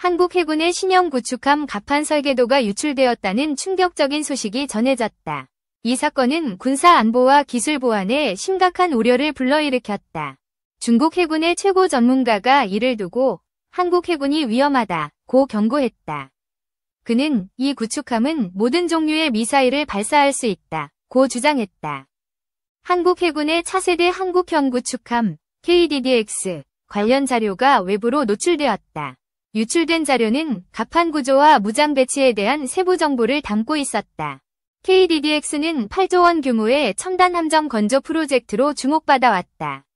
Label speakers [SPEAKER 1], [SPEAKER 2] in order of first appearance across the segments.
[SPEAKER 1] 한국 해군의 신형 구축함 갑판 설계도가 유출되었다는 충격적인 소식이 전해졌다. 이 사건은 군사 안보와 기술 보안에 심각한 우려를 불러일으켰다. 중국 해군의 최고 전문가가 이를 두고 한국 해군이 위험하다고 경고했다. 그는 이 구축함은 모든 종류의 미사일을 발사할 수 있다고 주장했다. 한국 해군의 차세대 한국형 구축함 KDDX 관련 자료가 외부로 노출되었다. 유출된 자료는 갑판 구조와 무장 배치에 대한 세부 정보를 담고 있었다. KDDX는 8조 원 규모의 첨단 함정 건조 프로젝트로 주목받아 왔다.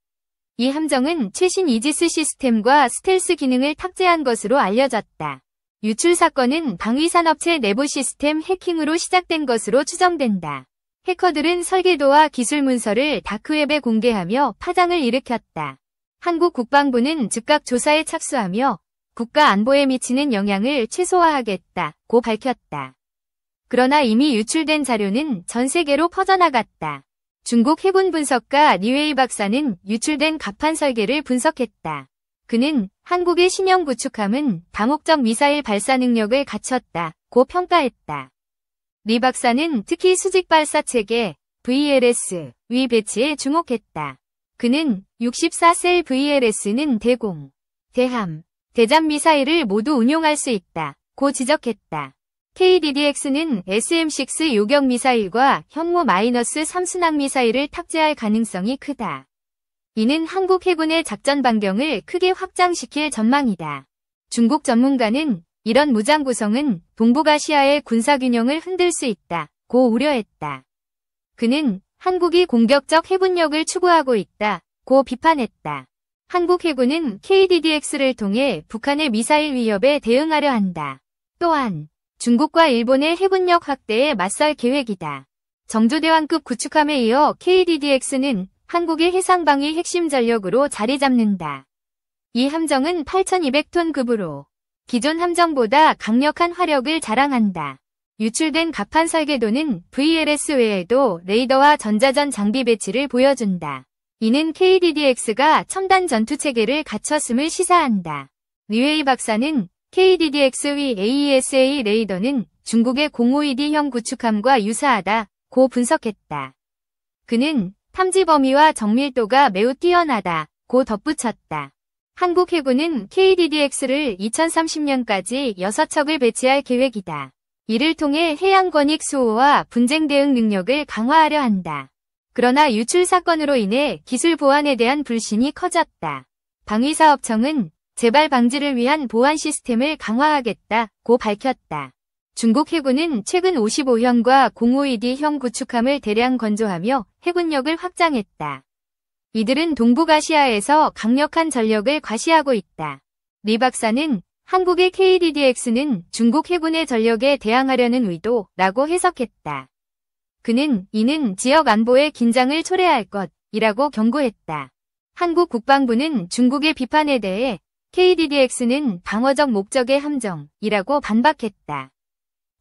[SPEAKER 1] 이 함정은 최신 이지스 시스템과 스텔스 기능을 탑재한 것으로 알려졌다. 유출 사건은 방위산업체 내부 시스템 해킹으로 시작된 것으로 추정된다. 해커들은 설계도와 기술 문서를 다크웹에 공개하며 파장을 일으켰다. 한국 국방부는 즉각 조사에 착수하며 국가 안보에 미치는 영향을 최소화하겠다고 밝혔다. 그러나 이미 유출된 자료는 전 세계로 퍼져나갔다. 중국 해군 분석가 리웨이 박사는 유출된 갑판 설계를 분석했다. 그는 한국의 신형 구축함은 다목적 미사일 발사 능력을 갖췄다고 평가했다. 리 박사는 특히 수직 발사 체계 VLS 위 배치에 주목했다. 그는 64셀 VLS는 대공, 대함, 대잠 미사일을 모두 운용할 수 있다고 지적했다. KDDX는 SM-6 요격 미사일과 현무 -3 순항 미사일을 탑재할 가능성이 크다. 이는 한국 해군의 작전 반경을 크게 확장시킬 전망이다. 중국 전문가는 이런 무장 구성은 동북아시아의 군사균형을 흔들 수 있다고 우려했다. 그는 한국이 공격적 해군력을 추구하고 있다고 비판했다. 한국 해군은 KDDX를 통해 북한의 미사일 위협에 대응하려 한다. 또한 중국과 일본의 해군력 확대에 맞설 계획이다. 정조대왕급 구축함에 이어 KDDX는 한국의 해상방위 핵심 전력으로 자리 잡는다. 이 함정은 8,200톤 급으로 기존 함정보다 강력한 화력을 자랑한다. 유출된 갑판 설계도는 VLS 외에도 레이더와 전자전 장비 배치를 보여준다. 이는 KDDX가 첨단 전투체계를 갖췄음을 시사한다. 리웨이 박사는 KDDX-위 AESA 레이더는 중국의 052D형 구축함과 유사하다고 분석했다. 그는 탐지 범위와 정밀도가 매우 뛰어나다고 덧붙였다. 한국 해군은 KDDX를 2030년까지 6척을 배치할 계획이다. 이를 통해 해양 권익 수호와 분쟁 대응 능력을 강화하려 한다. 그러나 유출 사건으로 인해 기술 보안에 대한 불신이 커졌다. 방위사업청은 재발 방지를 위한 보안 시스템을 강화하겠다고 밝혔다. 중국 해군은 최근 55형과 052D형 구축함을 대량 건조하며 해군력을 확장했다. 이들은 동북아시아에서 강력한 전력을 과시하고 있다. 리 박사는 한국의 KDDX는 중국 해군의 전력에 대항하려는 의도라고 해석했다. 그는 이는 지역 안보의 긴장을 초래할 것이라고 경고했다. 한국 국방부는 중국의 비판에 대해 KDDX는 방어적 목적의 함정이라고 반박했다.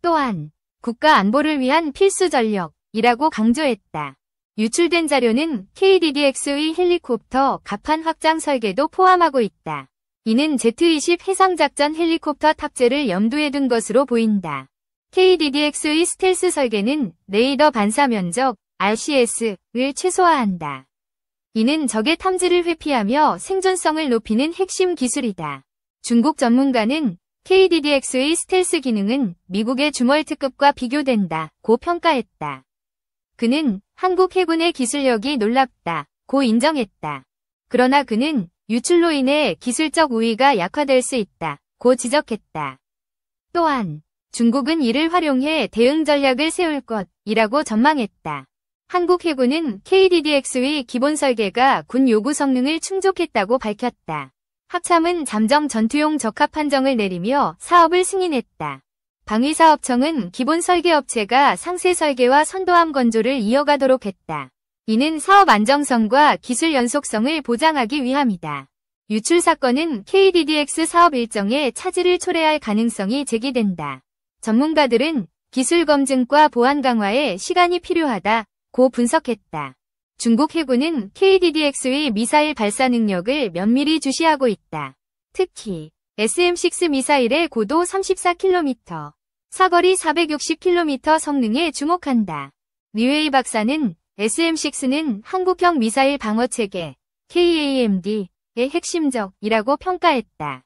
[SPEAKER 1] 또한 국가 안보를 위한 필수 전력이라고 강조했다. 유출된 자료는 KDDX의 헬리콥터 갑판 확장 설계도 포함하고 있다. 이는 Z-20 해상작전 헬리콥터 탑재를 염두에 둔 것으로 보인다. KDDX의 스텔스 설계는 레이더 반사 면적 RCS를 최소화한다. 이는 적의 탐지를 회피하며 생존성을 높이는 핵심 기술이다. 중국 전문가는 KDDX의 스텔스 기능은 미국의 주멀특급과 비교된다고 평가했다. 그는 한국 해군의 기술력이 놀랍다고 인정했다. 그러나 그는 유출로 인해 기술적 우위가 약화될 수 있다고 지적했다. 또한 중국은 이를 활용해 대응 전략을 세울 것이라고 전망했다. 한국 해군은 KDDX의 기본 설계가 군 요구 성능을 충족했다고 밝혔다. 합참은 잠정 전투용 적합 판정을 내리며 사업을 승인했다. 방위사업청은 기본 설계업체가 상세 설계와 선도함 건조를 이어가도록 했다. 이는 사업 안정성과 기술 연속성을 보장하기 위함이다. 유출 사건은 KDDX 사업 일정에 차질을 초래할 가능성이 제기된다. 전문가들은 기술 검증과 보안 강화에 시간이 필요하다고 분석했다. 중국 해군은 KDDX의 미사일 발사 능력을 면밀히 주시하고 있다. 특히 SM-6 미사일의 고도 34km, 사거리 460km 성능에 주목한다. 류웨이 박사는 SM-6는 한국형 미사일 방어체계 KAMD의 핵심적이라고 평가했다.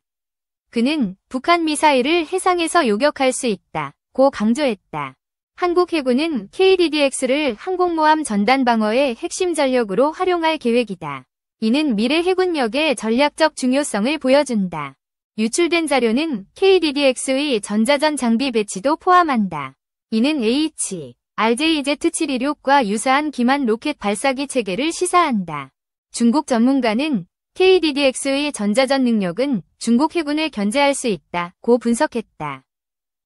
[SPEAKER 1] 그는 북한 미사일을 해상에서 요격할 수 있다고 강조했다. 한국 해군은 KDDX를 항공모함 전단 방어의 핵심 전력으로 활용할 계획이다. 이는 미래 해군력의 전략적 중요성을 보여준다. 유출된 자료는 KDDX의 전자전 장비 배치도 포함한다. 이는 RJZ726과 유사한 기만 로켓 발사기 체계를 시사한다. 중국 전문가는 KDDX의 전자전 능력은 중국 해군을 견제할 수 있다고 분석했다.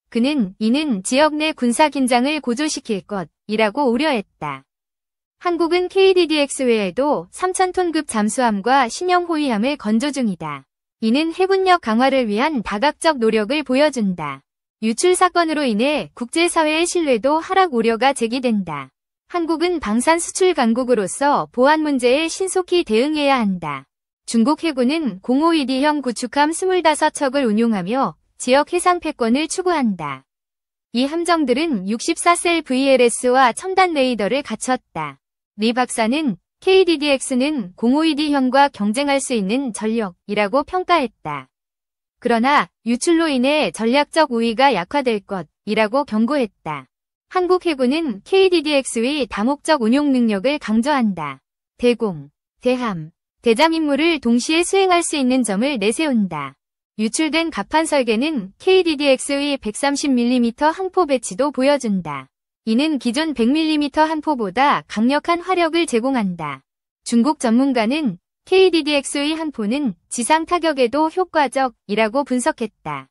[SPEAKER 1] 그는 이는 지역 내 군사 긴장을 고조시킬 것이라고 우려했다. 한국은 KDDX 외에도 3,000톤급 잠수함과 신형 호위함을 건조 중이다. 이는 해군력 강화를 위한 다각적 노력을 보여준다. 유출 사건으로 인해 국제사회의 신뢰도 하락 우려가 제기된다. 한국은 방산 수출 강국으로서 보안 문제에 신속히 대응해야 한다. 중국 해군은 052D형 구축함 25척을 운용하며 지역 해상 패권을 추구한다. 이 함정들은 64셀 VLS와 첨단 레이더를 갖췄다. 리 박사는 KDDX는 052D형과 경쟁할 수 있는 전력이라고 평가했다. 그러나 유출로 인해 전략적 우위가 약화될 것이라고 경고했다. 한국 해군은 KDDX의 다목적 운용 능력을 강조한다. 대공, 대함, 대잠 임무를 동시에 수행할 수 있는 점을 내세운다. 유출된 갑판 설계는 KDDX의 130mm 항포 배치도 보여준다. 이는 기존 100mm 항포보다 강력한 화력을 제공한다. 중국 전문가는 KDDX의 항포는 지상 타격에도 효과적이라고 분석했다.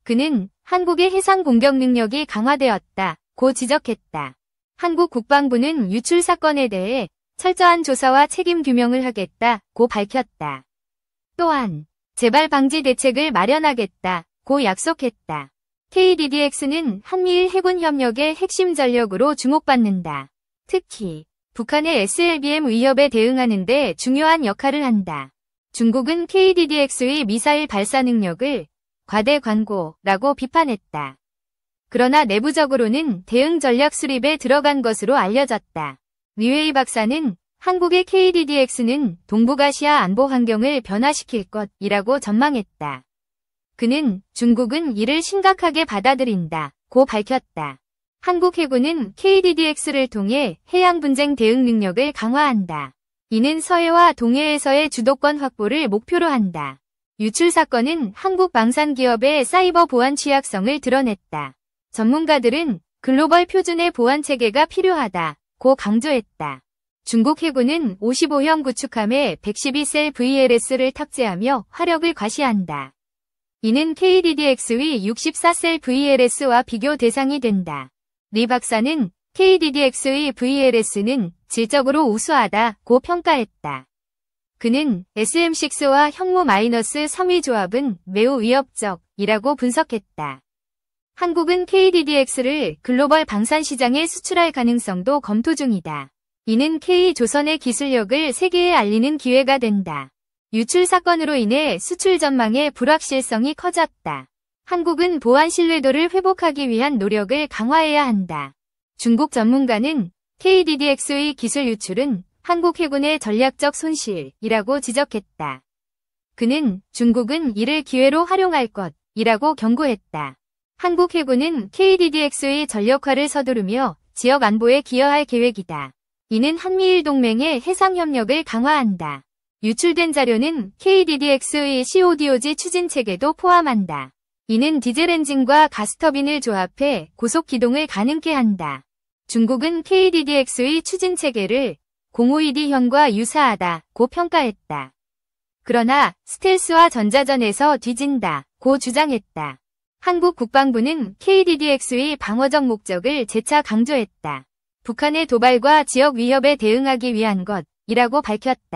[SPEAKER 1] 그는 한국의 해상 공격 능력이 강화되었다고 지적했다. 한국 국방부는 유출 사건에 대해 철저한 조사와 책임 규명을 하겠다고 밝혔다. 또한 재발 방지 대책을 마련하겠다고 약속했다. KDDX는 한미일 해군 협력의 핵심 전력으로 주목받는다. 특히 북한의 SLBM 위협에 대응하는 데 중요한 역할을 한다. 중국은 KDDX의 미사일 발사 능력을 과대광고라고 비판했다. 그러나 내부적으로는 대응 전략 수립에 들어간 것으로 알려졌다. 류웨이 박사는 한국의 KDDX는 동북아시아 안보 환경을 변화시킬 것이라고 전망했다. 그는 중국은 이를 심각하게 받아들인다고 밝혔다. 한국 해군은 KDDX를 통해 해양 분쟁 대응 능력을 강화한다. 이는 서해와 동해에서의 주도권 확보를 목표로 한다. 유출 사건은 한국 방산 기업의 사이버 보안 취약성을 드러냈다. 전문가들은 글로벌 표준의 보안 체계가 필요하다고 강조했다. 중국 해군은 55형 구축함에 112셀 VLS를 탑재하며 화력을 과시한다. 이는 KDDX의 64셀 VLS와 비교 대상이 된다. 리 박사는 KDDX의 VLS는 질적으로 우수하다고 평가했다. 그는 SM-6와 형무 -3위 조합은 매우 위협적이라고 분석했다. 한국은 KDDX를 글로벌 방산 시장에 수출할 가능성도 검토 중이다. 이는 K조선의 기술력을 세계에 알리는 기회가 된다. 유출 사건으로 인해 수출 전망의 불확실성이 커졌다. 한국은 보안 신뢰도를 회복하기 위한 노력을 강화해야 한다. 중국 전문가는 KDDX의 기술 유출은 한국 해군의 전략적 손실이라고 지적했다. 그는 중국은 이를 기회로 활용할 것이라고 경고했다. 한국 해군은 KDDX의 전력화를 서두르며 지역 안보에 기여할 계획이다. 이는 한미일 동맹의 해상 협력을 강화한다. 유출된 자료는 KDDX의 CODOG 추진 체계도 포함한다. 이는 디젤 엔진과 가스터빈을 조합해 고속 기동을 가능케 한다. 중국은 KDDX의 추진 체계를 052D형과 유사하다고 평가했다. 그러나 스텔스와 전자전에서 뒤진다고 주장했다. 한국 국방부는 KDDX의 방어적 목적을 재차 강조했다. 북한의 도발과 지역 위협에 대응하기 위한 것이라고 밝혔다.